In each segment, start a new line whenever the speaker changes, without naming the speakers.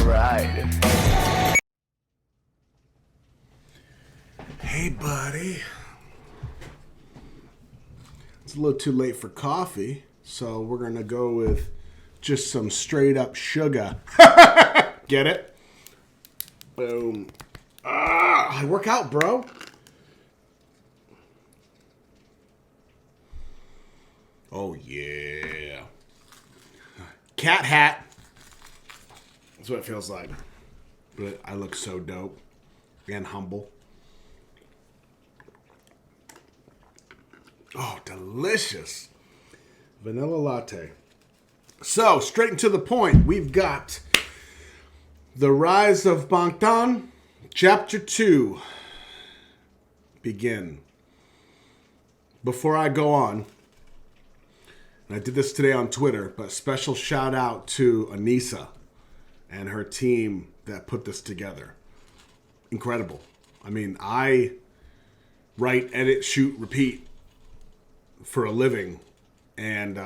Right. Hey, buddy. It's a little too late for coffee, so we're gonna go with just some straight up sugar. Get it? Boom. I work out, bro. Oh, yeah. Cat hat. That's what it feels like. But I look so dope and humble. Oh, delicious. Vanilla latte. So, straight and to the point, we've got The Rise of Bangtan, Chapter 2. Begin. Before I go on, and I did this today on Twitter, but special shout out to Anissa and her team that put this together. Incredible. I mean, I write, edit, shoot, repeat for a living, and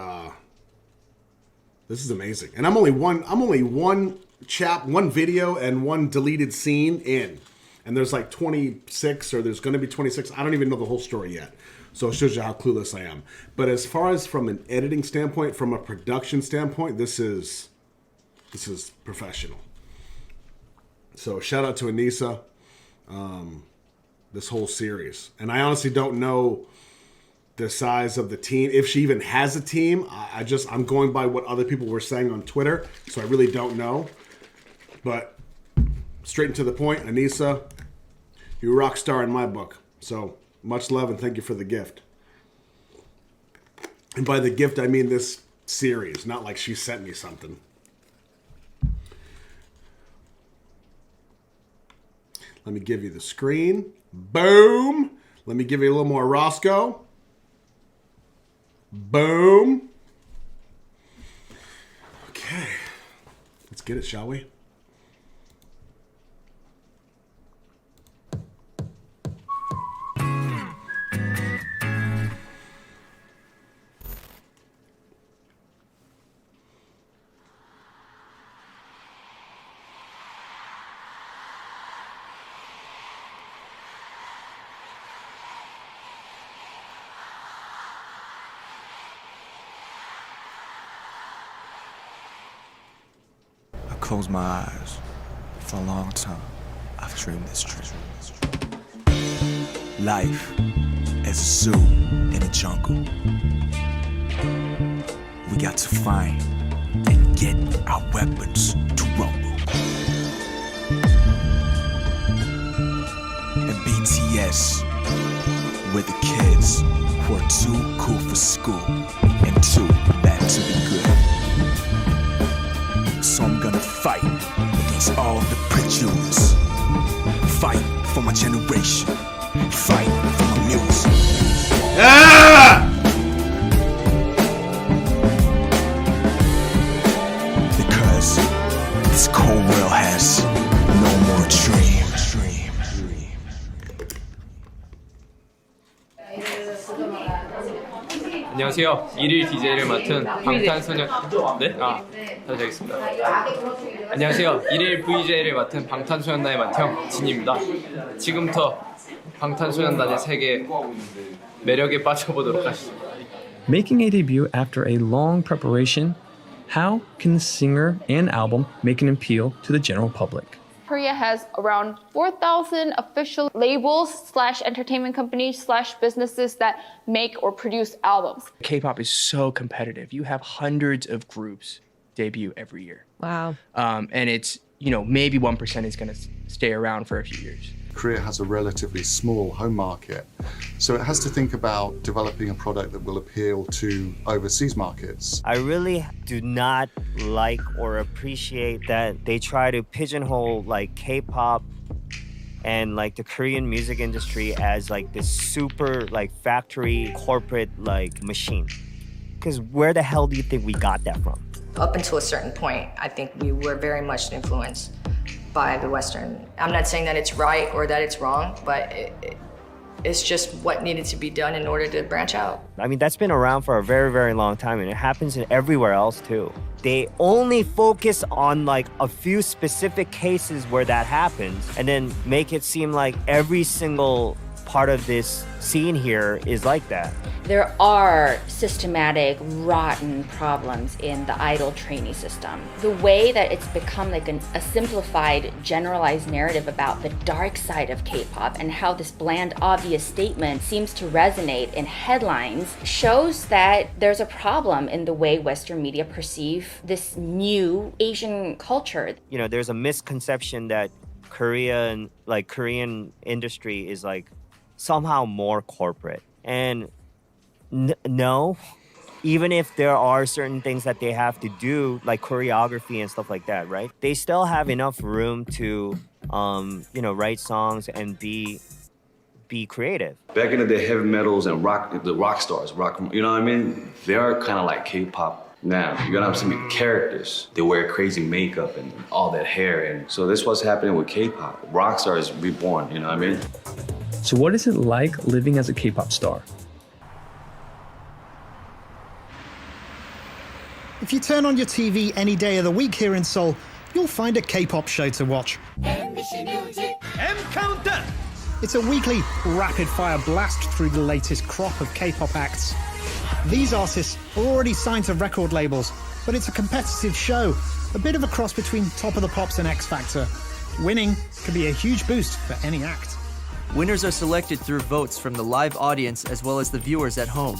this is amazing. And I'm only one video and one deleted scene in, and there's like 26, or there's going to be 26. I don't even know the whole story yet, so it shows you how clueless I am. But as far as from an editing standpoint, from a production standpoint, this is professional. So shout out to Anissa, this whole series. And I honestly don't know the size of the team, if she even has a team. I'm going by what other people were saying on Twitter, so I really don't know. But straight and to the point, Anissa, you're a rock star in my book. So much love and thank you for the gift. And by the gift, I mean this series, not like she sent me something. Let me give you the screen. Boom. Let me give you a little more Roscoe. Boom. Okay. Let's get it, shall we?
Close my eyes. For a long time, I've dreamed this dream. Life as a zoo in a jungle. We got to find and get our weapons to rumble. And BTS, we're the kids who are too cool for school and too bad to be good. So I'm gonna fight against all the prejudice. Fight for my generation. Fight for my music.
Ah!
Because this cold world has no more dream.
안녕하세요. 1일 DJ를 맡은 방탄소년 네? 다시 하겠습니다. 안녕하세요. 1일 VJ를 맡은 방탄소년단의 맏형 진입니다. 지금부터 방탄소년단의 세계 매력에 빠져보도록 하시죠.
Making a debut after a long preparation, how can the singer and album make an appeal to the general public?
Korea has around 4,000 official labels / entertainment companies / businesses that make or produce albums.
K-pop is so competitive. You have hundreds of groups debut every year.
Wow.
And it's, maybe 1% is going to stay around for a few years.
Korea has a relatively small home market, so it has to think about developing a product that will appeal to overseas markets.
I really do not like or appreciate that they try to pigeonhole like K-pop and like the Korean music industry as like this super like factory corporate like machine. Because where the hell do you think we got that from?
Up until a certain point, I think we were very much influenced by the Western. I'm not saying that it's right or that it's wrong, but It's just what needed to be done in order to branch out.
I mean, that's been around for a very, very long time, and it happens in everywhere else too. They only focus on like a few specific cases where that happens, and then make it seem like every single part of this scene here is like that.
There are systematic, rotten problems in the idol trainee system. The way that it's become like a simplified, generalized narrative about the dark side of K-pop and how this bland, obvious statement seems to resonate in headlines shows that there's a problem in the way Western media perceive this new Asian culture.
You know, there's a misconception that Korean industry is like somehow more corporate. And no, even if there are certain things that they have to do, like choreography and stuff like that, right? They still have enough room to, write songs and be creative.
Back in the day, heavy metals and the rock stars, you know what I mean? They're kind of like K-pop now. You're gonna have some characters. They wear crazy makeup and all that hair. And so this is what's happening with K-pop. Rock stars reborn, you know what I mean?
So what is it like living as a K-pop star?
If you turn on your TV any day of the week here in Seoul, you'll find a K-pop show to watch.
Bangtan!
It's a weekly rapid-fire blast through the latest crop of K-pop acts. These artists are already signed to record labels, but it's a competitive show, a bit of a cross between Top of the Pops and X Factor. Winning could be a huge boost for any act.
Winners are selected through votes from the live audience as well as the viewers at home.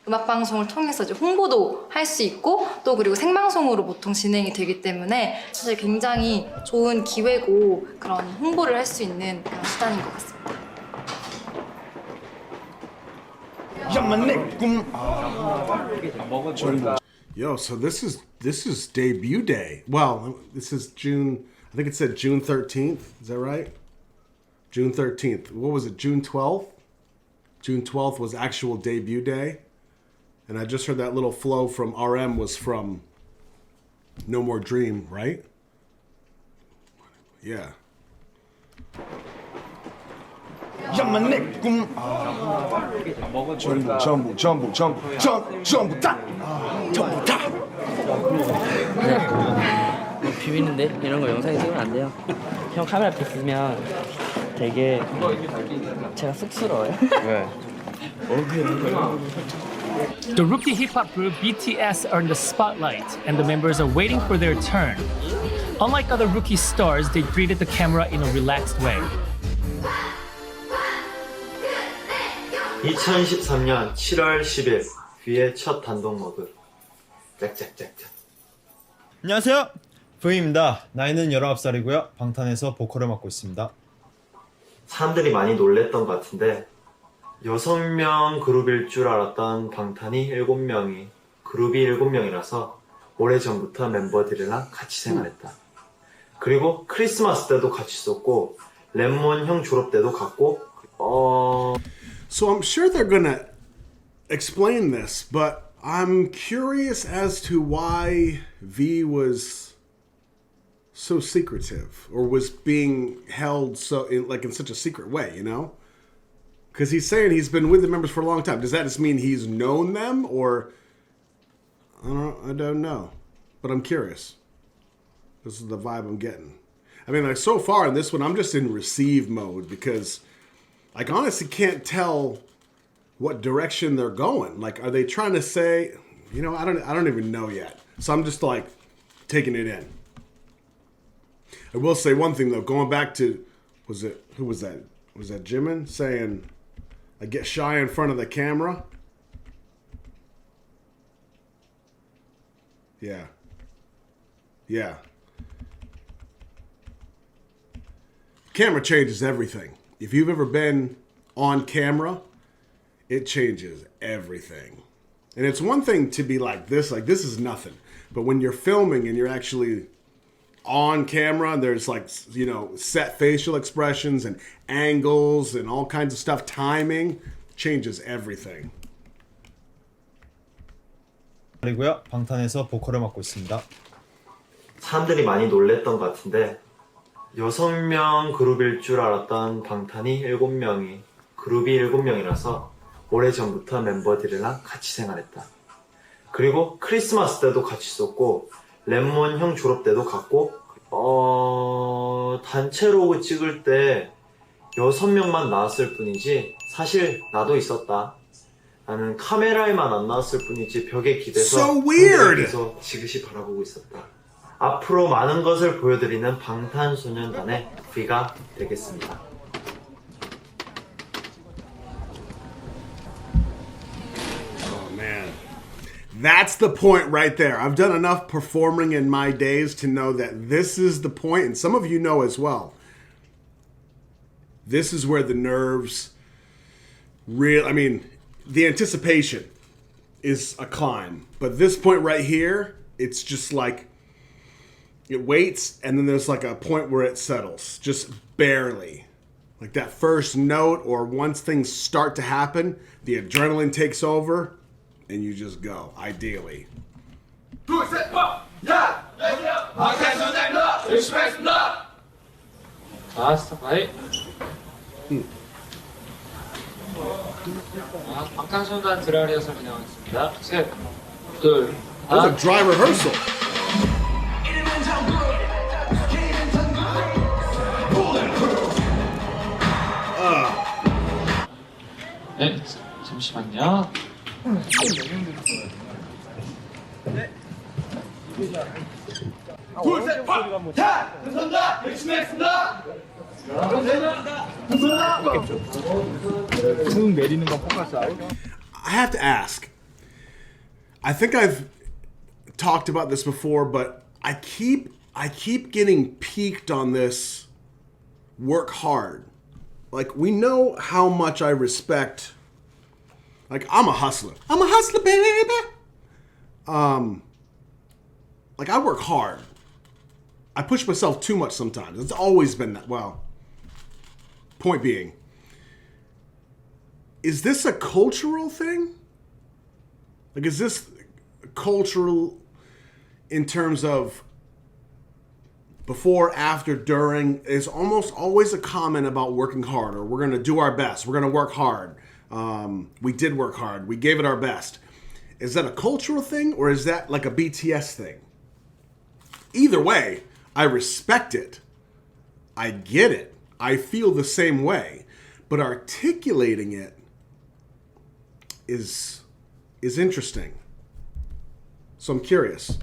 음악 방송을 통해서 이제 홍보도 할 수 있고 또 그리고 생방송으로 보통 진행이 되기 때문에 사실 굉장히 좋은 기회고 그런 홍보를 할 수 있는 그런 수단인 것 같습니다.
Yo, so this is debut day. Well, this is June. I think it said June 13th. Is that right? June 13th. What was it? June 12th? June 12th was actual debut day. And I just heard that little flow from RM was from No More Dream, right? Yeah.
비비는데 이런 거 영상에 찍으면 안 돼요. 형 카메라 앞에 있으면 되게 제가 쑥스러워요. 왜?
The rookie hip-hop group BTS are in the spotlight, and the members are waiting for their turn. Unlike other rookie stars, they greeted the camera in a relaxed way.
2023년 7월 10일 V의 첫 단독 모드 짝짝짝짝.
안녕하세요, V입니다. 나이는 19살이고요. 방탄에서 보컬을 맡고 있습니다.
사람들이 많이 놀랬던 것 같은데 6명 그룹일 줄 알았던 방탄이 7명이 그룹이 7명이라서 오래전부터 멤버들이랑 같이 생활했다. 그리고 크리스마스 때도 같이 있었고 랩몬 형 졸업 때도 갔고
So I'm sure they're gonna explain this, but I'm curious as to why V was so secretive or was being held in such a secret way, you know? Because he's saying he's been with the members for a long time. Does that just mean he's known them, or I don't know? But I'm curious. This is the vibe I'm getting. I mean, like so far in this one, I'm just in receive mode because, like, honestly, can't tell what direction they're going. Like, are they trying to say, you know? I don't even know yet. So I'm just like taking it in. I will say one thing though. Going back to, who was that? Was that Jimin saying, I get shy in front of the camera? Yeah. Yeah. Camera changes everything. If you've ever been on camera, it changes everything. And it's one thing to be like this is nothing. But when you're filming and you're actually on camera, there's like, you know, set facial expressions and angles and all kinds of stuff. Timing changes everything.
그리고요, 방탄에서 보컬을 맡고 있습니다.
사람들이 많이 놀랬던 것 같은데 6명 그룹일 줄 알았던 방탄이 7명이 그룹이 7명이라서 오래전부터 멤버들이랑 같이 생활했다. 그리고 크리스마스 때도 같이 있었고 랩몬 형 졸업 때도 갔고 단체 로고 찍을 때 6명만 나왔을 뿐이지 사실 나도 있었다. 나는 카메라에만 안 나왔을 뿐이지 벽에 기대서
So weird.
계속 지그시 바라보고 있었다. 앞으로 많은 것을 보여드리는 방탄소년단의 V가 되겠습니다.
Oh man. That's the point right there. I've done enough performing in my days to know that this is the point, and some of you know as well. This is where the nerves the anticipation is a climb. But this point right here, it's just like, it waits, and then there's like a point where it settles, just barely. Like that first note, or once things start to happen, the adrenaline takes over, and you just go, ideally.
방탄소년단 드라 리허설 진행하겠습니다. 셋, 둘,
That was a dry rehearsal.
네, 잠시만요.
둘, 셋, 파! 자! 감사합니다! 열심히 하겠습니다!
I have to ask. I think I've talked about this before, but I keep getting peaked on this work hard. Like, we know how much I respect. Like, I'm a hustler. I'm a hustler, baby. Like, I work hard. I push myself too much sometimes. It's always been that. Well, point being, is this a cultural thing? Like, is this cultural in terms of before, after, during? Is almost always a comment about working hard, or we're going to do our best. We're going to work hard. We did work hard. We gave it our best. Is that a cultural thing, or is that like a BTS thing? Either way, I respect it. I get it. I feel the same way. But articulating it is interesting. So I'm curious.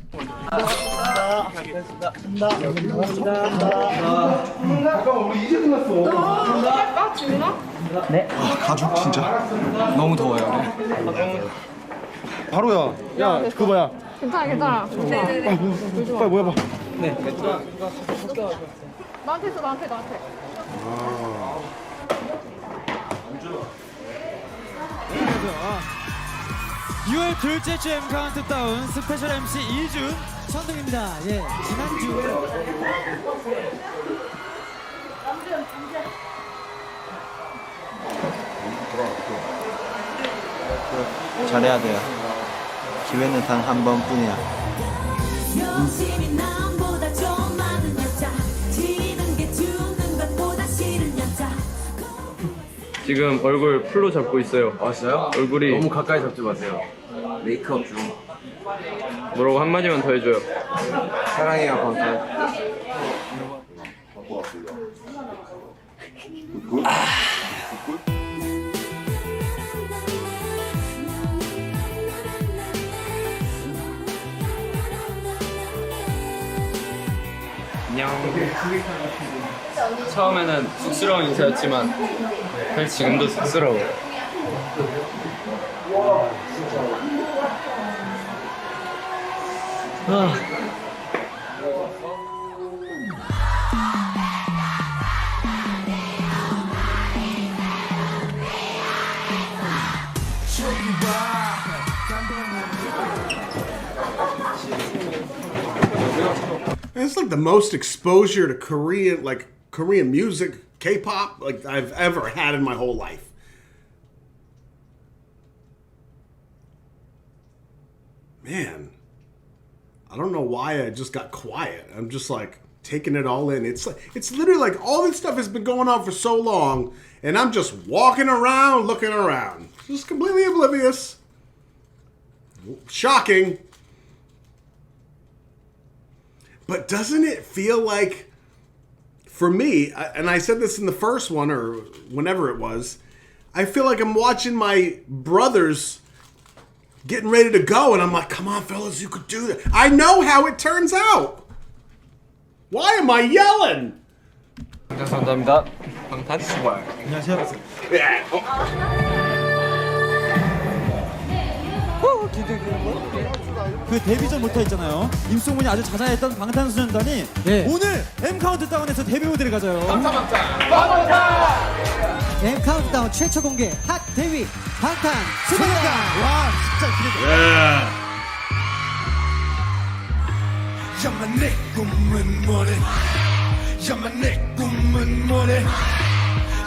네.
가죽 진짜 너무 더워요. 바로야. 야, 그거 뭐야?
괜찮아.
빨리 모여봐.
네.
나한테 있어, 나한테.
6월 둘째 주 M 카운트다운 스페셜 MC 이준 천둥입니다. 예, 지난주에
잘해야 돼요. 기회는 단 한 번뿐이야.
지금 얼굴 풀로 잡고 있어요.
아 진짜요?
얼굴이
너무 가까이 잡지 마세요. 메이크업 중.
뭐라고 한마디만 더 해줘요.
사랑해요 방탄.
안녕. 처음에는 쑥스러운 인사였지만 사실 지금도 쑥스러워요.
It's like the most exposure to Korean music, K-pop, like I've ever had in my whole life. Man, I don't know why I just got quiet. I'm just like, taking it all in. It's literally like all this stuff has been going on for so long, and I'm just walking around, looking around, just completely oblivious. Shocking. But doesn't it feel like, for me, and I said this in the first one or whenever it was, I feel like I'm watching my brothers getting ready to go, and I'm like, come on, fellas, you could do that. I know how it turns out. Why am I yelling?
감사합니다. 방탄.
안녕하세요. 그 데뷔 전부터 있잖아요. 입소문이 아주 자자했던 방탄소년단이 오늘 M 카운트다운에서 데뷔 무대를 가져요. M 카운트다운 최초 공개 핫 데뷔 방탄소년단. 와 진짜 기대돼.
야만 내 꿈은 뭐래? 야만 내 꿈은 뭐래?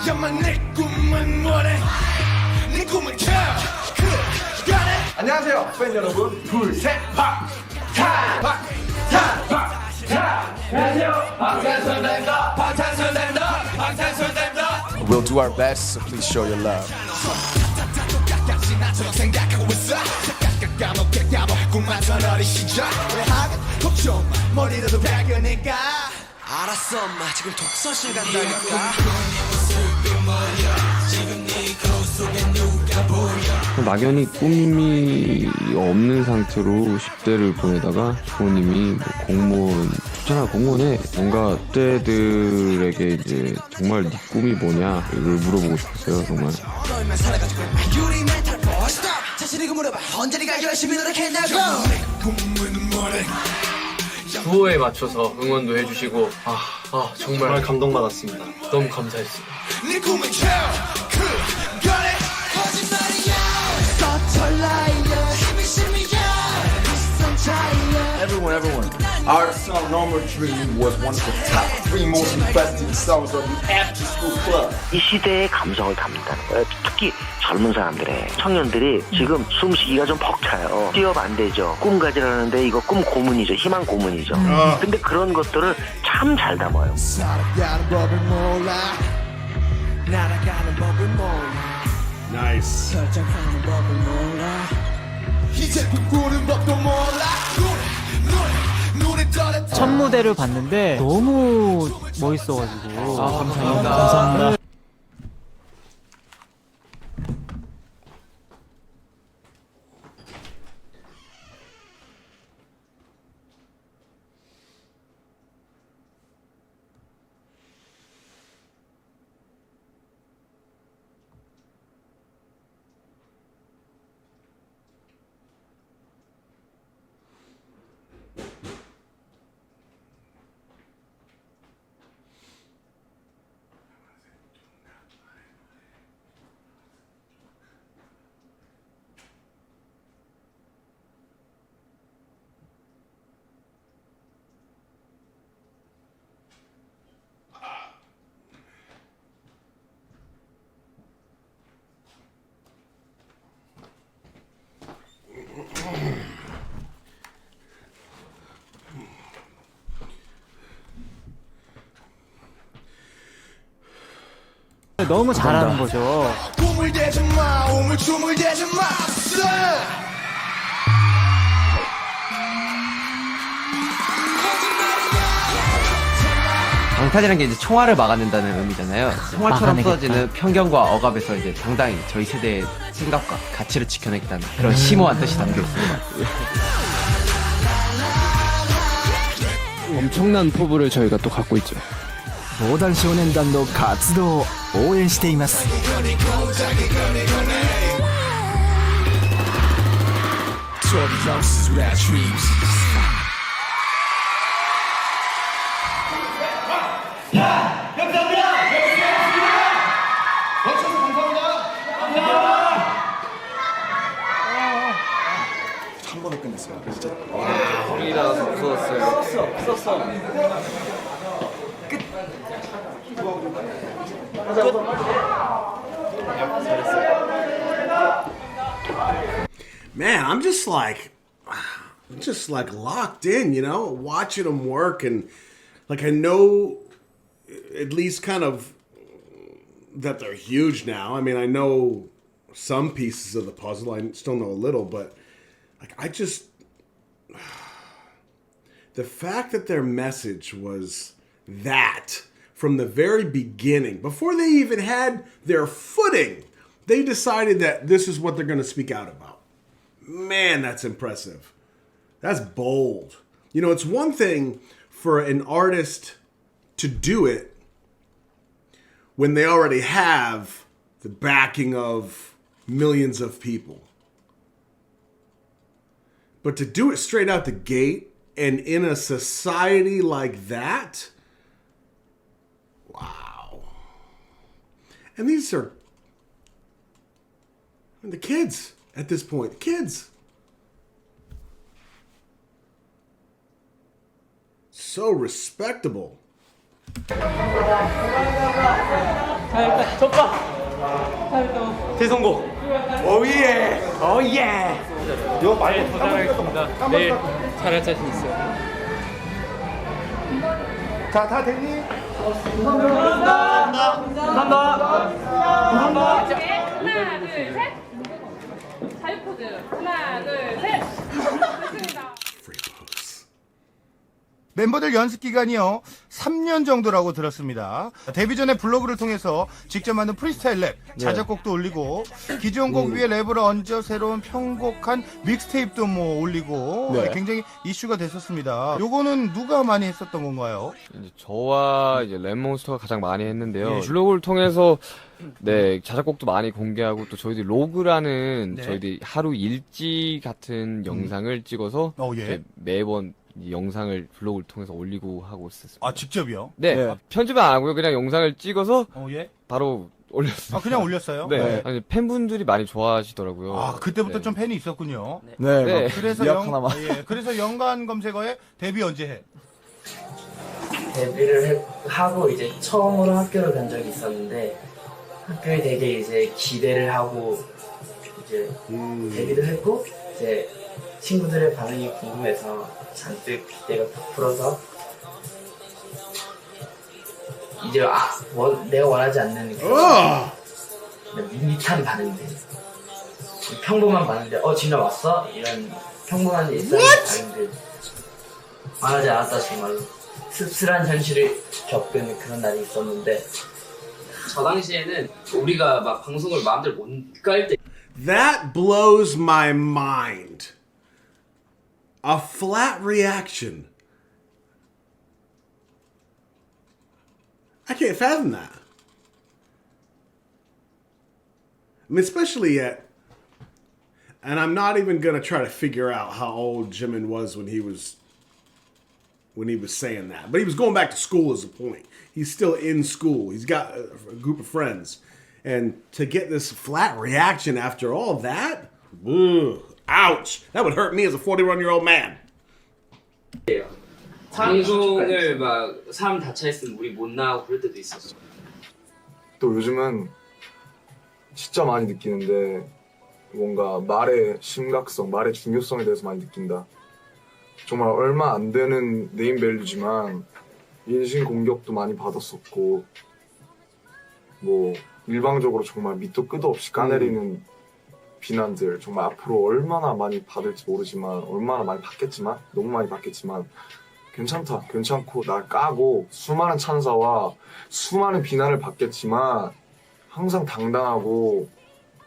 야만 내 꿈은 뭐래? 네 꿈은 안녕하세요 팬 여러분 둘셋 방탄 안녕하세요 방탄소년단입니다 방탄소년단입니다.
We'll do our best, so please show your love.
알았어 엄마 지금 독서실 간다니까.
막연히 꿈이 없는 상태로 10대를 보내다가 부모님이 뭐 공무원 좋잖아 공무원에 뭔가 10대들에게 이제 정말 네 꿈이 뭐냐 이걸 물어보고 싶었어요 정말.
구호에 맞춰서 응원도 해주시고 정말 감동받았습니다. 너무 감사했어요.
Everyone. Our song Normal Dream was one of the top 3 most requested songs on the after school club.
이 시대의 감성을 담는다는 거예요. 특히 젊은 사람들의 청년들이 지금 숨쉬기가 좀 벅차요. 취업 안 되죠. 꿈 가지라는데 이거 꿈 고문이죠. 희망 고문이죠. 근데 그런 것들을 참 잘 담아요.
Nice.
첫 무대를 봤는데 너무 멋있어가지고. 감사합니다. 너무 잘하는 거죠.
방탄이라는 게 이제 총알을 막아낸다는 의미잖아요. 총알처럼
막아내겠다.
쏟아지는 편견과 억압에서 이제 당당히 저희 세대의 생각과 가치를 지켜내겠다는 그런 심오한 뜻이 담겨 있습니다.
엄청난 포부를 저희가 또 갖고 있죠.
防弾少年団の活動を応援しています。
한 번에 끝냈어요. 진짜.
소리 나서 무서웠어요.
Man, I'm just like locked in, you know, watching them work, and Like I know at least kind of that they're huge now. I mean, I know some pieces of the puzzle. I still know a little, but like I just the fact that their message was that from the very beginning, before they even had their footing, they decided that this is what they're going to speak out about. Man, that's impressive. That's bold. You know, it's one thing for an artist to do it when they already have the backing of millions of people. But to do it straight out the gate and in a society like that, wow. And these are the kids at this point. The kids. So respectable.
대성공. 오예. 오예.
이거 많이 도전하겠습니다. 내일 잘할 자신 있어요.
자, 다 됐니?
감사합니다.
하나, 둘, 셋. 자유포즈. 하나, 둘, 셋. 좋습니다.
멤버들 연습 기간이요 3년 정도라고 들었습니다. 데뷔 전에 블로그를 통해서 직접 만든 프리스타일 랩, 자작곡도 올리고 기존 곡 위에 랩을 얹어 새로운 편곡한 믹스테이프도 뭐 올리고 굉장히 이슈가 됐었습니다. 요거는 누가 많이 했었던 건가요?
이제 저와 이제 랩몬스터가 가장 많이 했는데요. 블로그를 통해서 자작곡도 많이 공개하고 또 저희들이 로그라는 저희들이 하루 일지 같은 영상을 찍어서 이제 매번 이 영상을 블로그를 통해서 올리고 하고 있었습니다.
아, 직접이요?
네. 편집은 안 하고요. 그냥 영상을 찍어서 바로 올렸어요.
아, 그냥 올렸어요?
네. 아니, 팬분들이 많이 좋아하시더라고요.
아, 그때부터 좀 팬이 있었군요.
네.
그래서 그래서 연관 검색어에 데뷔 언제 해?
데뷔를 하고 이제 처음으로 학교를 간 적이 있었는데 학교에 되게 이제 기대를 하고 이제 데뷔를 했고 이제 친구들의 반응이 궁금해서 잔뜩 기대가 부풀어서 이제 내가 원하지 않는 밋밋한 반응들, 평범한 반응들, 진짜 왔어? 이런 평범한 일상의 반응들 원하지 않았다. 정말로 씁쓸한 현실을 겪은 그런 날이 있었는데 저 당시에는 우리가 막 방송을 마음대로 못 깔 때
That blows my mind. A flat reaction. I can't fathom that. I mean, especially and I'm not even gonna try to figure out how old Jimin was when he was saying that. But he was going back to school as a point. He's still in school. He's got a group of friends. And to get this flat reaction after all that, ouch. That would hurt me as a 41-year-old man.
방송을 막 사람 다 차있으면 우리 못 나가고 그럴 때도 있었어.
또 요즘은 진짜 많이 느끼는데 뭔가 말의 심각성, 말의 중요성에 대해서 많이 느낀다. 정말 얼마 안 되는 네임밸류지만 인신 공격도 많이 받았었고 뭐 일방적으로 정말 밑도 끝도 없이 까내리는 비난들 정말 앞으로 얼마나 많이 받을지 모르지만 얼마나 많이 받겠지만 너무 많이 받겠지만 괜찮다, 괜찮고 날 까고 수많은 찬사와 수많은 비난을 받겠지만 항상 당당하고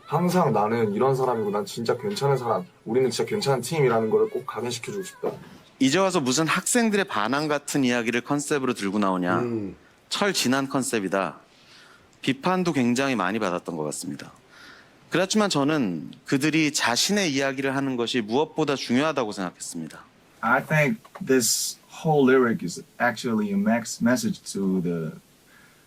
항상 나는 이런 사람이고 난 진짜 괜찮은 사람, 우리는 진짜 괜찮은 팀이라는 걸 꼭 각인시켜주고 싶다.
이제 와서 무슨 학생들의 반항 같은 이야기를 컨셉으로 들고 나오냐. 철진한 컨셉이다. 비판도 굉장히 많이 받았던 것 같습니다. 그렇지만 저는 그들이 자신의 이야기를 하는 것이 무엇보다 중요하다고 생각했습니다.
I think this whole lyric is actually a message to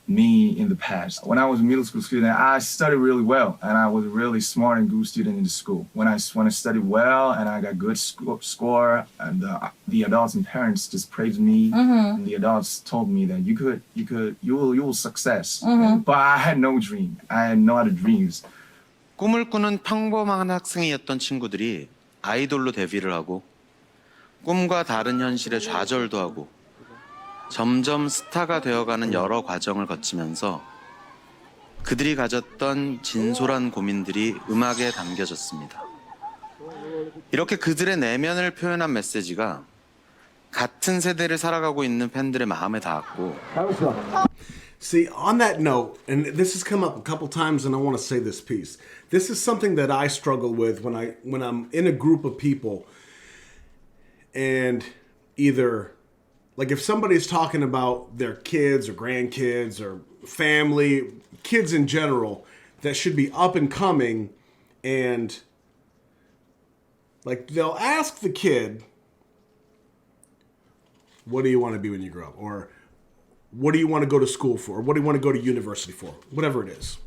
me in the past. When I was a middle school student, I studied really well, and I was a really smart and good student in the school. When I studied well and I got good score, and the adults and parents just praised me, and the adults told me that you will success. But I had no dream. I had no other dreams.
꿈을 꾸는 평범한 학생이었던 친구들이 아이돌로 데뷔를 하고 꿈과 다른 현실에 좌절도 하고 점점 스타가 되어가는 여러 과정을 거치면서 그들이 가졌던 진솔한 고민들이 음악에 담겨졌습니다. 이렇게 그들의 내면을 표현한 메시지가 같은 세대를 살아가고 있는 팬들의 마음에 닿았고.
See, on that note, and this has come up a couple times, and I want to say this piece. This is something that I struggle with when I'm in a group of people, and either, like, if somebody's talking about their kids or grandkids or family, kids in general, that should be up and coming, and like they'll ask the kid, "What do you want to be when you grow up?" or "What do you want to go to school for?" or "What do you want to go to university for?" Whatever it is.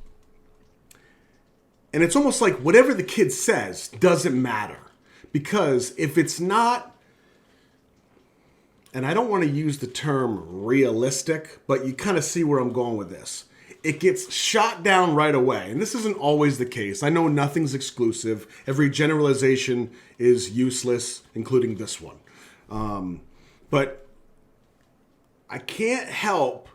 And it's almost like whatever the kid says doesn't matter. Because if it's not, and I don't want to use the term realistic, but you kind of see where I'm going with this. It gets shot down right away. And this isn't always the case. I know nothing's exclusive. Every generalization is useless, including this one. But I can't help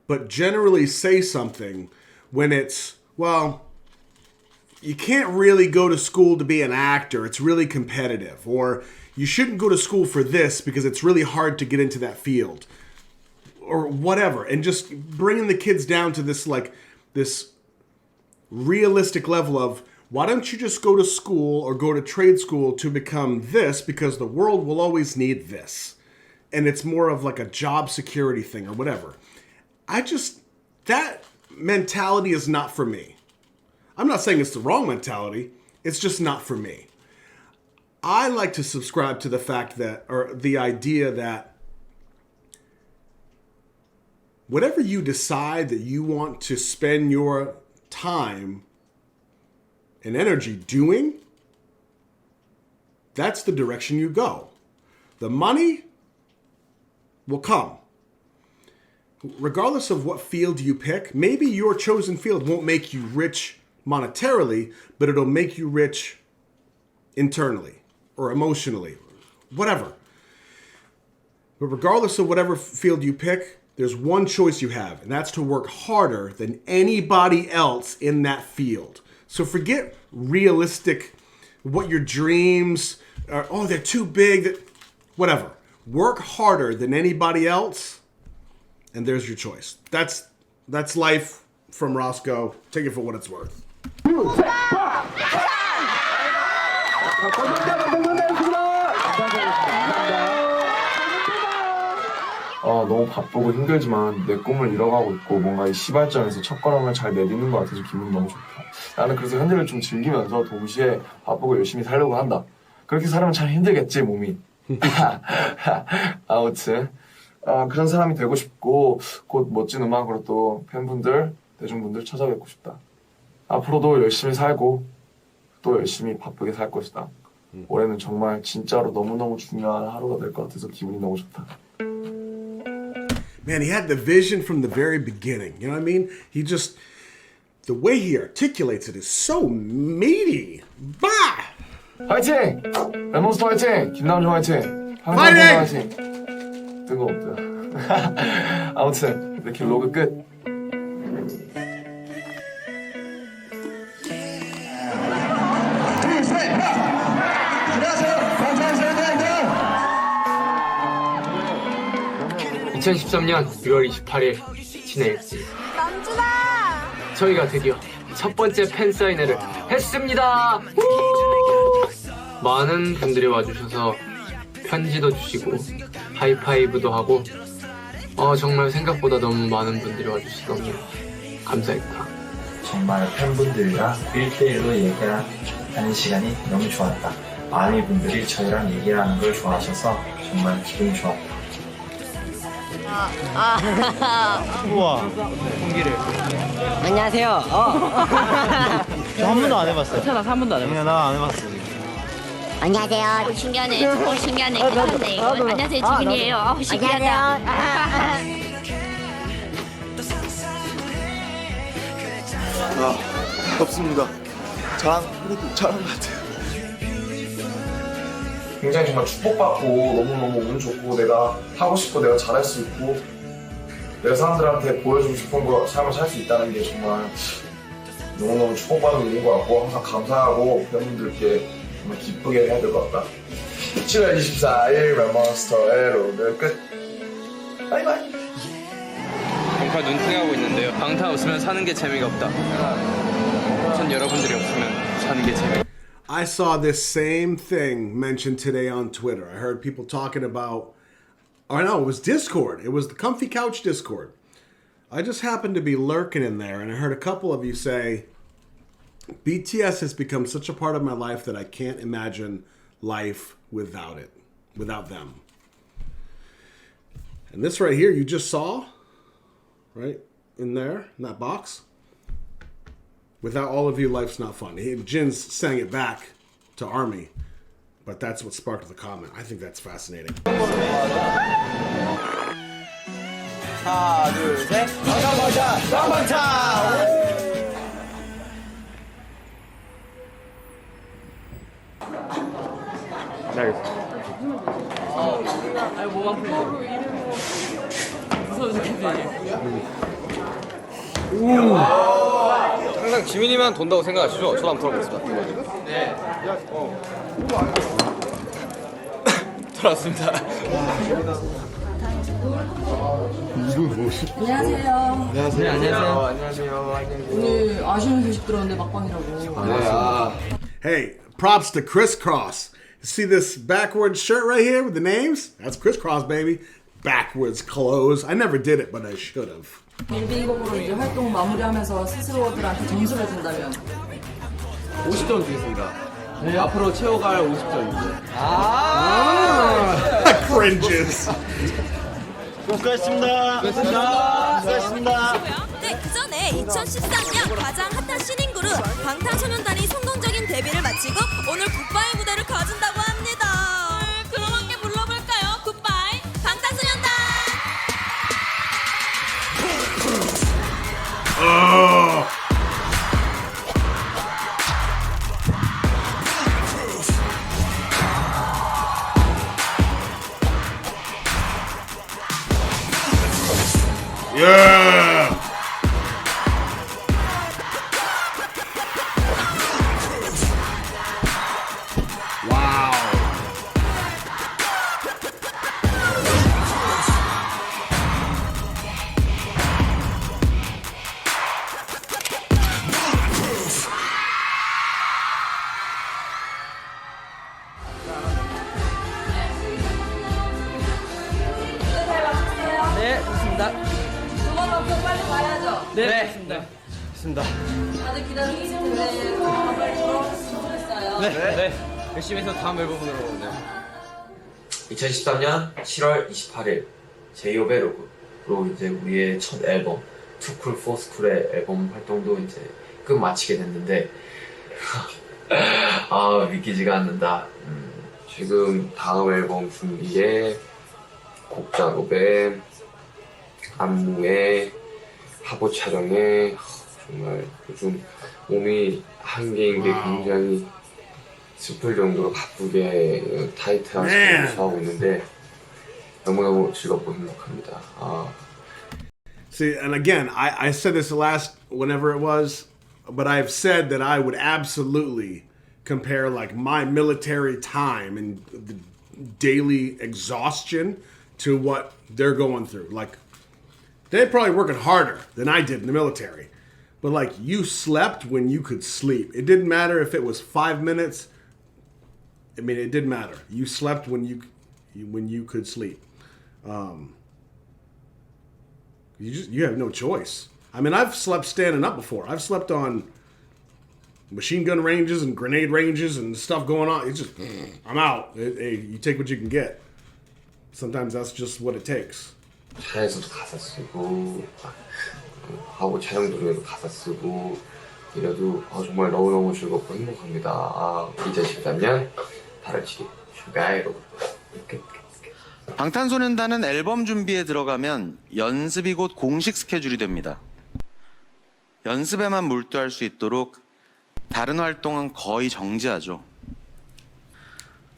but generally say something when it's, well, you can't really go to school to be an actor. It's really competitive. Or you shouldn't go to school for this because it's really hard to get into that field. Or whatever. And just bringing the kids down to this, like, this realistic level of, why don't you just go to school or go to trade school to become this, because the world will always need this. And it's more of like a job security thing or whatever. That mentality is not for me. I'm not saying it's the wrong mentality. It's just not for me. I like to subscribe to the fact that, or the idea that whatever you decide that you want to spend your time and energy doing, that's the direction you go. The money will come. Regardless of what field you pick, maybe your chosen field won't make you rich monetarily, but it'll make you rich internally or emotionally, whatever. But regardless of whatever field you pick, there's one choice you have, and that's to work harder than anybody else in that field. So forget realistic, what your dreams are, oh, they're too big, whatever. Work harder than anybody else, and there's your choice. That's life from Roscoe. Take it for what it's worth.
너무 바쁘고 힘들지만 내 꿈을 이뤄가고 있고 뭔가 이 시발점에서 첫걸음을 잘 내딛는 것 같아서 기분이 너무 좋다. 나는 그래서 현재를 좀 즐기면서 동시에 바쁘고 열심히 살려고 한다. 그렇게 살면 참 힘들겠지, 몸이. 아무튼 그런 사람이 되고 싶고 곧 멋진 음악으로 또 팬분들, 대중분들 찾아뵙고 싶다. 앞으로도 열심히 살고 또 열심히 바쁘게 살 것이다. 올해는 정말 진짜로 너무너무 중요한 하루가 될 것 같아서 기분이 너무 좋다.
Man, he had the vision from the very beginning. You know what I mean? The way he articulates it is so meaty. Bah!
화이팅! 랩몬스터 화이팅! 김남준 화이팅!
화이팅!
뜬금없다. 아무튼 이렇게 로그 끝.
안녕하세요. 2013년 6월 28일 지내일지 저희가 드디어 첫 번째 팬사인회를 했습니다. 많은 분들이 와주셔서 편지도 주시고 하이파이브도 하고 정말 생각보다 너무 많은 분들이 와주셔서 너무 감사했다.
정말 팬분들이랑 1대1로 얘기하는 시간이 너무 좋았다. 많은 분들이 저희랑 얘기를 하는 걸 좋아하셔서 정말 기분이 좋았다.
우와.
공기를.
안녕하세요.
저 한 번도 안 해봤어요.
나 한 번도 안 해봤어.
나 안 해봤어.
안녕하세요. 신기하네. 신기하네. 괜찮네. 안녕하세요. 지민이에요. 신기하다.
덥습니다. 그래도 잘한 것 같아요. 굉장히 정말 축복받고 너무너무 운 좋고 내가 하고 싶고 내가 잘할 수 있고 내가 사람들한테 보여주고 싶은 거 삶을 살 수 있다는 게 정말 너무너무 축복받은 일인 것 같고 항상 감사하고 팬분들께 정말 기쁘게 해야 될 것 같다. 7월 24일 멤버스터의 로드 끝. 바이바이.
정말 눈팅하고 있는데요. 방탄 없으면 사는 게 재미가 없다. 전 여러분들이 없으면 사는 게 재미.
I saw this same thing mentioned today on Twitter. I heard people talking about, or no, it was Discord. It was the Comfy Couch Discord. I just happened to be lurking in there, and I heard a couple of you say, BTS has become such a part of my life that I can't imagine life without it, without them. And this right here, you just saw, right in there, in that box. Without all of you, life's not fun. Jin's sang it back to ARMY, but that's what sparked the comment. I think that's fascinating.
하나, 둘, 셋. 방탄!
아니 몸 아프네. 무서워 죽겠네.
항상 지민이만 돈다고 생각하시죠? 저도 한번 들어보겠습니다.
네.
돌아왔습니다.
안녕하세요.
안녕하세요.
오늘 아쉬운 소식 들었는데 막방이라고.
Hey, props to Crisscross. See this backwards shirt right here with the names? That's Crisscross, baby. Backwards clothes. I never did it, but I should have.
빌드힙업으로 이제 활동 마무리하면서 스스로들한테 점수를 준다면
50점 주겠습니다. 네, 앞으로 채워갈 50점입니다.
Cringes.
수고하셨습니다. 수고하셨습니다.
네, 그 전에 2013년 가장 핫한 신인 그룹 방탄소년단이 성공적인 데뷔를 마치고 오늘 굿바이 무대를 가진다고 합니다. 그럼 함께 불러볼까요? 굿바이 방탄소년단!
Yeah. Wow.
네, 좋습니다.
두번 넘고 빨리 가야죠.
네, 좋습니다. 좋습니다.
다들 기다리고 있을 텐데 빨리 돌아오셨으면 좋겠어요.
네. 열심히 해서 다음 앨범으로. 네.
2013년 7월 28일 제이홉의 로그로 이제 우리의 첫 앨범 Too Cool for School의 앨범 활동도 이제 끝마치게 됐는데 아 믿기지가 않는다. 지금 다음 앨범 준비에 곡 작업에 안무에 화보 촬영에 정말 요즘 몸이 한계인 게 굉장히 슬플 정도로 바쁘게 타이트한 스케줄을 하고 있는데 너무너무 즐겁고 행복합니다.
See, and again, I said this last, whenever it was, but I've said that I would absolutely compare like my military time and the daily exhaustion to what they're going through. Like, they're probably working harder than I did in the military. But like, you slept when you could sleep. It didn't matter if it was 5 minutes. I mean, it didn't matter. You slept when you could sleep. You have no choice. I mean, I've slept standing up before. I've slept on machine gun ranges and grenade ranges and stuff going on. It's just, I'm out. Hey, you take what you can get. Sometimes that's just what it takes.
차에서도 가사 쓰고 하고 촬영 중에도 가사 쓰고 이래도 정말 너무너무 즐겁고 행복합니다. 2013년 8월 7일 슈가이로
방탄소년단은 앨범 준비에 들어가면 연습이 곧 공식 스케줄이 됩니다. 연습에만 몰두할 수 있도록 다른 활동은 거의 정지하죠.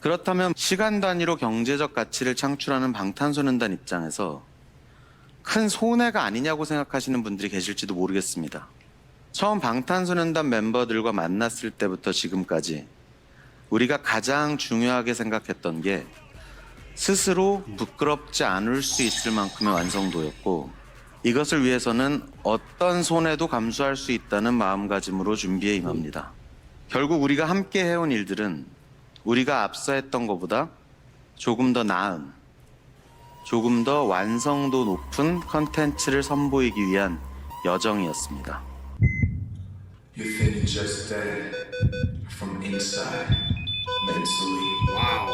그렇다면 시간 단위로 경제적 가치를 창출하는 방탄소년단 입장에서 큰 손해가 아니냐고 생각하시는 분들이 계실지도 모르겠습니다. 처음 방탄소년단 멤버들과 만났을 때부터 지금까지 우리가 가장 중요하게 생각했던 게 스스로 부끄럽지 않을 수 있을 만큼의 완성도였고, 이것을 위해서는 어떤 손해도 감수할 수 있다는 마음가짐으로 준비에 임합니다. 결국 우리가 함께 해온 일들은 우리가 앞서 했던 것보다 조금 더 나은, 조금 더 완성도 높은 컨텐츠를 선보이기 위한 여정이었습니다.
You think you're just dead from inside, mentally.
Wow.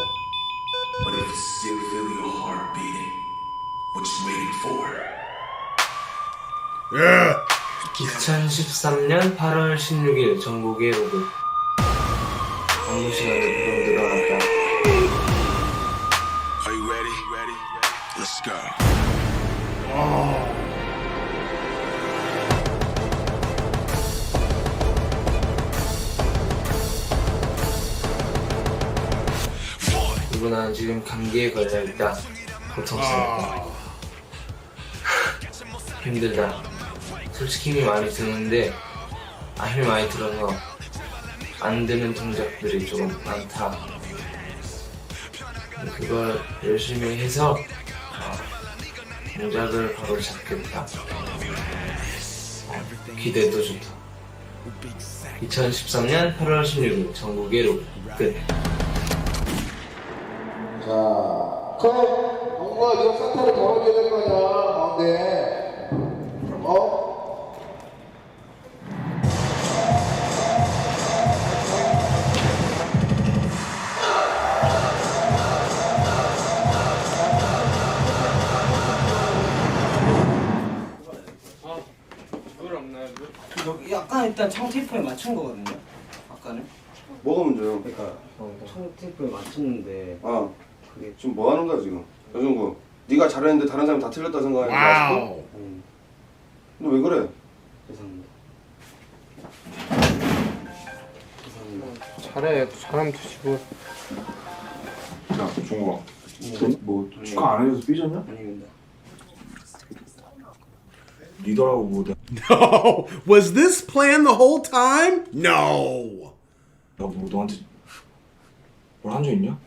But if you still feel your heart beating, what you waiting for?
Yeah.
2013년 8월 16일 전국의 로그. 업무 시간에 부르고 들어갔다.
Are you ready? Ready? Let's go.
그리고 난 지금 감기에 걸려있다. 고통스럽다. 힘들다. 솔직히 힘이 많이 드는데 힘이 많이 들어서 안 되는 동작들이 조금 많다. 그걸 열심히 해서 동작을 바로 잡겠다. 기대도 좋다. 2013년 8월 16일 전국의 로그 끝.
자, 영구야, 네가 산타를 걸어줘야 될 거 아니야, 가운데.
약간 일단 청 테이프에 맞춘 거거든요. 아까는.
뭐가 문제요?
그러니까 청 테이프에 맞췄는데.
그게 지금 뭐 하는 거야 지금? 여정구, 네가 잘했는데 다른 사람이 다 틀렸다 생각하는 거야?
와우.
너 왜 그래?
죄송합니다.
잘해. 잘하면 되지 뭐.
야, 종국아. 뭐 축하 안 해줘서 삐졌냐?
아닙니다.
리더라고 뭐
No. Was this planned the whole time? No.
내가 뭐 너한테 뭘 한 적 있냐?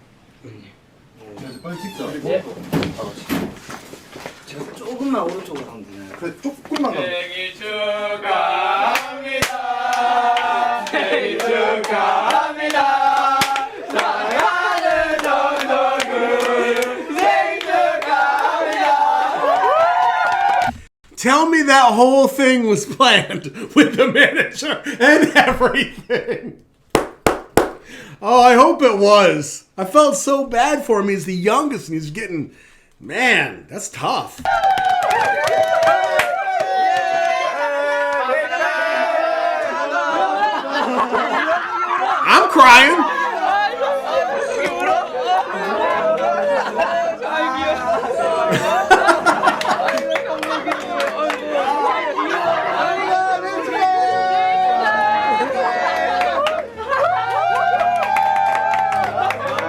빨리 찍자. 네. 제가 조금만 오른쪽으로 가면 되나요?
그래, 조금만 가면.
생일 축하합니다. 생일 축하합니다. 사랑하는 정덕군 생일 축하합니다.
Tell me that whole thing was planned with the manager and everything. Oh, I hope it was. I felt so bad for him. He's the youngest and he's getting... Man, that's tough. I'm crying.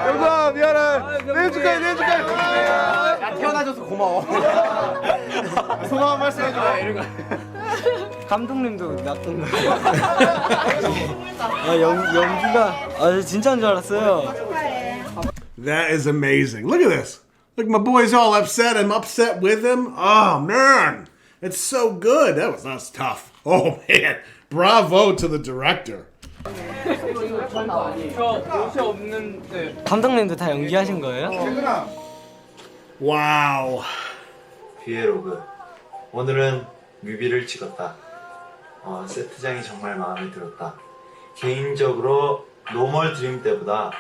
영구야 미안해. 내일 축하해. 야 태어나줘서 고마워. 소감 한 말씀 해줘. 이런 거. 감독님도 놔뒀나? 연기가 진짜인 줄 알았어요.
That is amazing. Look at this. Look, my boy's all upset. I'm upset with him. Oh, man. It's so good. That's tough. Oh, man. Bravo to the director.
감독님도 다 연기하신 거예요?
와우.
비에로그. 오늘은 뮤비를 찍었다. 세트장이 정말 마음에 들었다. 개인적으로 노멀 드림 때보다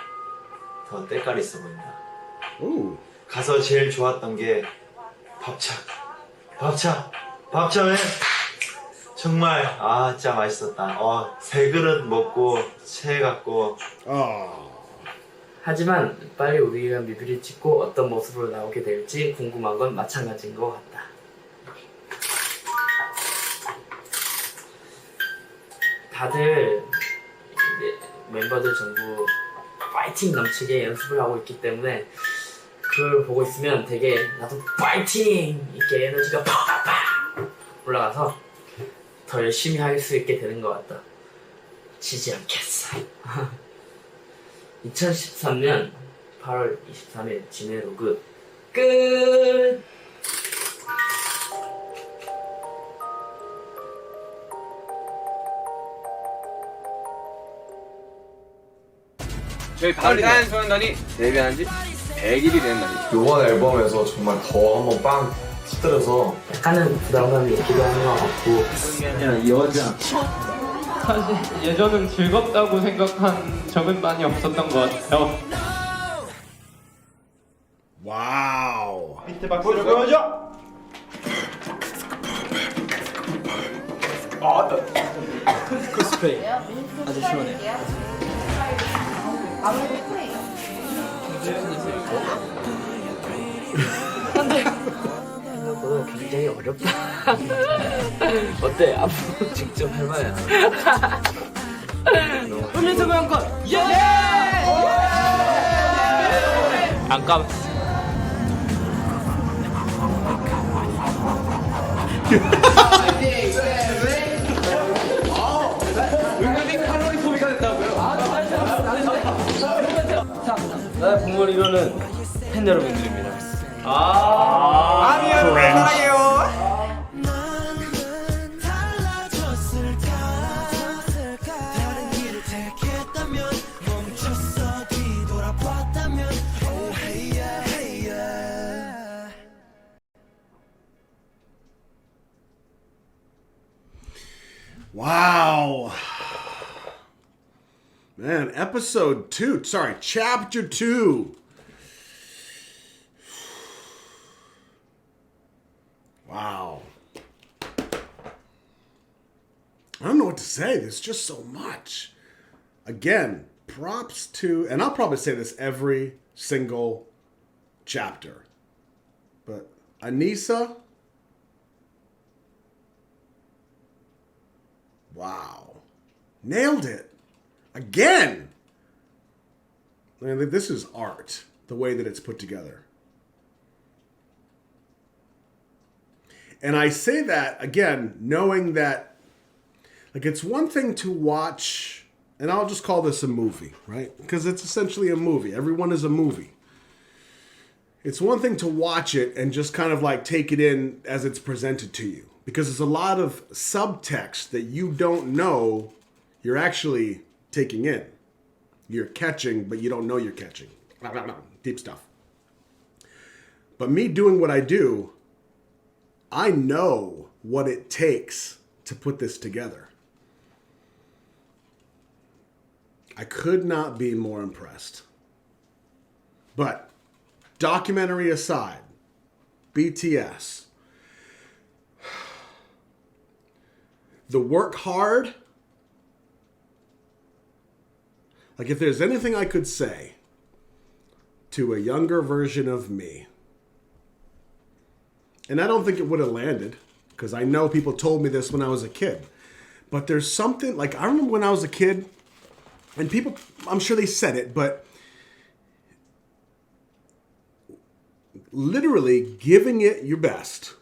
더 때깔 있어 보인다. 가서 제일 좋았던 게 밥차면 정말 진짜 맛있었다. 세 그릇 먹고 체해갖고.
하지만 빨리 우리가 뮤비를 찍고 어떤 모습으로 나오게 될지 궁금한 건 마찬가지인 것 같다. 다들 멤버들 전부
파이팅 넘치게 연습을 하고 있기 때문에 그걸 보고 있으면 되게 나도 파이팅! 이렇게 에너지가 팍팍 올라가서 더 열심히 할 수 있게 되는 것 같다. 지지 않겠어. 2013년 8월 23일 진해로그 끝!
저희 방탄 소년단이 데뷔한 지 100일이 되는 날이죠.
이번 앨범에서 정말 더 한번 빵 터뜨려서
약간은 부담감이 있기도 하는 것 같고
여자 사실 예전은 즐겁다고 생각한 적은 많이 없었던 것 같아요.
와우.
밑에 박수를 보여줘. 크로스플레이 아주 시원해.
생각보다 굉장히 어렵다. 어때? 앞으로 직접 해봐야.
훈련소 명건 예! 안 깜.
은근히 칼로리 소비가 됐다고요?
나의 봄을 이루는 팬 여러분들입니다.
아미 여러분 사랑해요.
Wow. Man, episode 2, sorry, chapter 2. Wow. I don't know what to say. There's just so much. Again, props to, and I'll probably say this every single chapter, but Anissa, wow. Nailed it. Again. I mean, this is art, the way that it's put together. And I say that, again, knowing that, like, it's one thing to watch, and I'll just call this a movie, right? Because it's essentially a movie. Everyone is a movie. It's one thing to watch it and just kind of like take it in as it's presented to you. Because there's a lot of subtext that you don't know you're actually taking in. You're catching, but you don't know you're catching. Deep stuff. But me doing what I do, I know what it takes to put this together. I could not be more impressed. But documentary aside, BTS, the work hard, like if there's anything I could say to a younger version of me, and I don't think it would have landed, because I know people told me this when I was a kid, but there's something, like I remember when I was a kid, and people, I'm sure they said it, but literally giving it your best,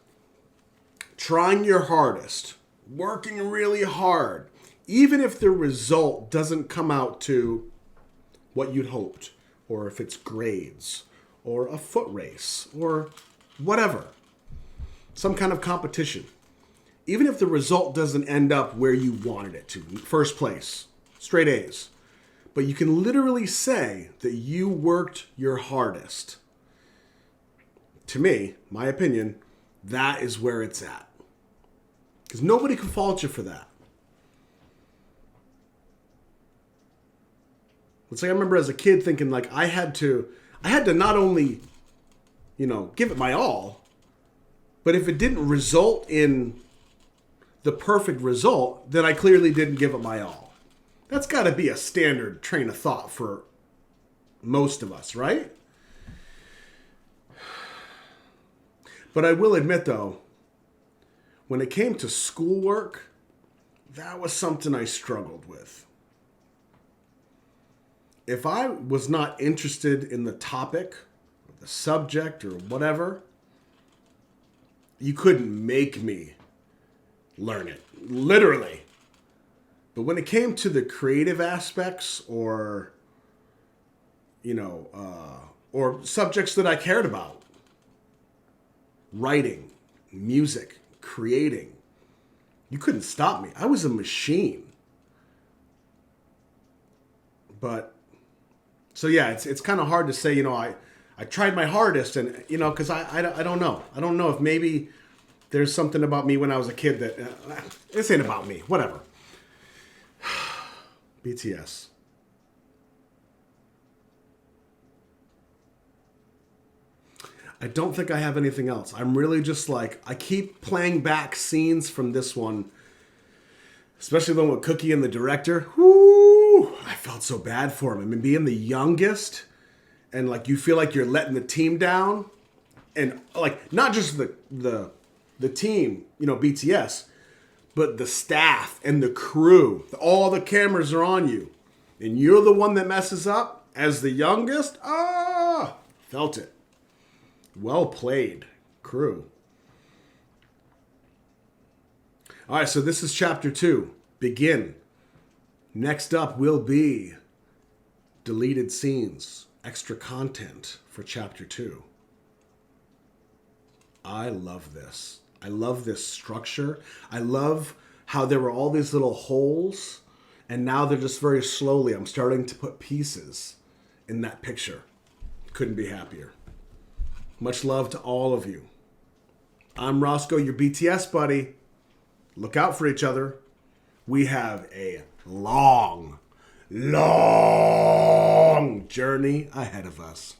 trying your hardest, working really hard, even if the result doesn't come out to what you'd hoped, or if it's grades, or a foot race, or whatever, some kind of competition. Even if the result doesn't end up where you wanted it to, first place, straight A's, but you can literally say that you worked your hardest. To me, my opinion, that is where it's at. Because nobody can fault you for that. It's like I remember as a kid thinking like I had to not only, give it my all, but if it didn't result in the perfect result, then I clearly didn't give it my all. That's got to be a standard train of thought for most of us, right? But I will admit, though, when it came to schoolwork, that was something I struggled with. if I was not interested in the topic, or the subject, or whatever, you couldn't make me learn it, literally. But when it came to the creative aspects or, or subjects that I cared about, writing, music, creating, you couldn't stop me. I was a machine. But, so yeah, it's kind of hard to say, I tried my hardest and, because I don't know. I don't know if maybe there's something about me when I was a kid that, this ain't about me, whatever. BTS. I don't think I have anything else. I'm really just like, I keep playing back scenes from this one, especially the one with Cookie and the director. Whoo! I felt so bad for him. I mean, being the youngest and like you feel like you're letting the team down, and like not just the team, BTS, but the staff and the crew. All the cameras are on you, and you're the one that messes up as the youngest. Felt it. Well played, crew. All right, so this is chapter 2. Begin. Next up will be deleted scenes, extra content for chapter 2. I love this. I love this structure. I love how there were all these little holes, and now they're just very slowly, I'm starting to put pieces in that picture. Couldn't be happier. Much love to all of you. I'm Roscoe, your BTS buddy. Look out for each other. We have a long journey ahead of us.